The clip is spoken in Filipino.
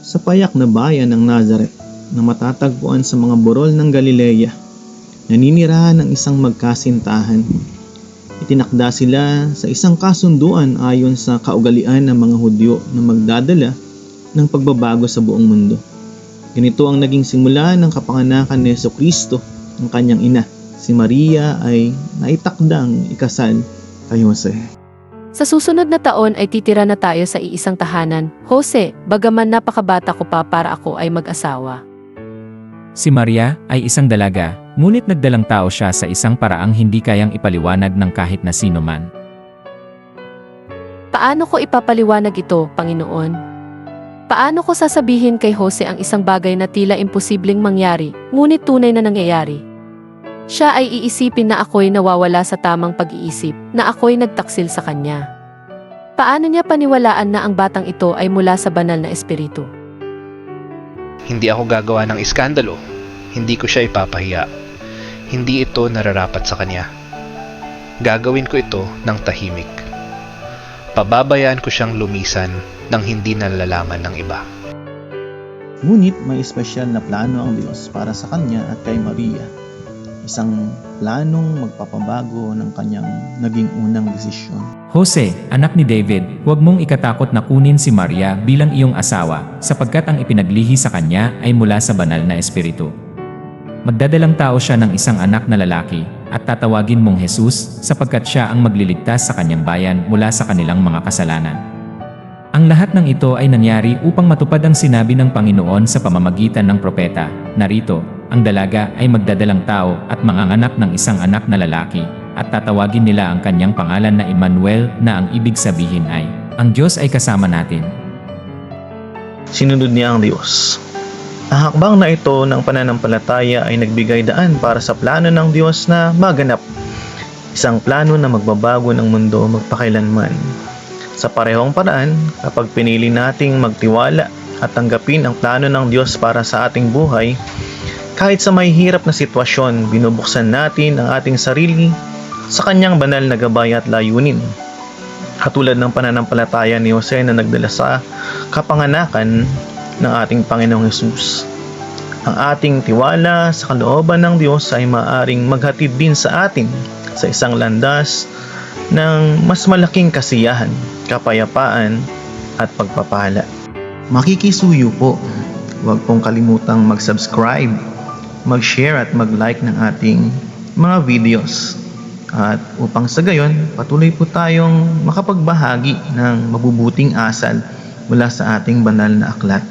sa payak na bayan ng Nazareth na matatagpuan sa mga burol ng Galilea. Naninirahan ng isang magkasintahan. Itinakda sila sa isang kasunduan ayon sa kaugalian ng mga Hudyo na magdadala ng pagbabago sa buong mundo. Ganito ang naging simula ng kapanganakan ni Jesucristo. Ang kanyang ina, si Maria, ay naitakdang ikasal kay Jose. Sa susunod na taon ay titira na tayo sa iisang tahanan. Jose, bagaman napakabata ko pa para ako ay mag-asawa. Si Maria ay isang dalaga, ngunit nagdalang tao siya sa isang paraang hindi kayang ipaliwanag ng kahit na sino man. Paano ko ipapaliwanag ito, Panginoon? Paano ko sasabihin kay Jose ang isang bagay na tila imposibleng mangyari, ngunit tunay na nangyayari? Siya ay iisipin na ako'y nawawala sa tamang pag-iisip, na ako'y nagtaksil sa kanya. Paano niya paniwalaan na ang batang ito ay mula sa banal na espiritu? Hindi ako gagawa ng iskandalo. Hindi ko siya ipapahiya. Hindi ito nararapat sa kanya. Gagawin ko ito ng tahimik. Pababayaan ko siyang lumisan nang hindi nalalaman ng iba. Ngunit may espesyal na plano ang Diyos para sa kanya at kay Maria. Isang planong magpapabago ng kanyang naging unang desisyon. Jose, anak ni David, huwag mong ikatakot na kunin si Maria bilang iyong asawa, sapagkat ang ipinaglihi sa kanya ay mula sa banal na espiritu. Magdadalang tao siya ng isang anak na lalaki, at tatawagin mong Jesus, sapagkat siya ang magliligtas sa kanyang bayan mula sa kanilang mga kasalanan. Ang lahat ng ito ay nangyari upang matupad ang sinabi ng Panginoon sa pamamagitan ng propeta. Narito, ang dalaga ay magdadalang tao at manganganak ng isang anak na lalaki, at tatawagin nila ang kanyang pangalan na Emmanuel, na ang ibig sabihin ay, ang Diyos ay kasama natin. Sinunod niya ang Diyos. Ang hakbang na ito ng pananampalataya ay nagbigay daan para sa plano ng Diyos na maganap. Isang plano na magbabago ng mundo magpakailanman. Sa parehong paraan, kapag pinili nating magtiwala at tanggapin ang plano ng Diyos para sa ating buhay, kahit sa may hirap na sitwasyon, binubuksan natin ang ating sarili sa kanyang banal na gabay at layunin. Katulad ng pananampalataya ni Jose na nagdala sa kapanganakan ng ating Panginoong Hesus. Ang ating tiwala sa kalooban ng Diyos ay maaaring maghatid din sa atin sa isang landas ng mas malaking kasiyahan, kapayapaan at pagpapala. Makikisuyo po. Huwag pong kalimutang mag-subscribe, mag-share at mag-like ng ating mga videos. At upang sa gayon, patuloy po tayong makapagbahagi ng mabubuting asal mula sa ating banal na aklat.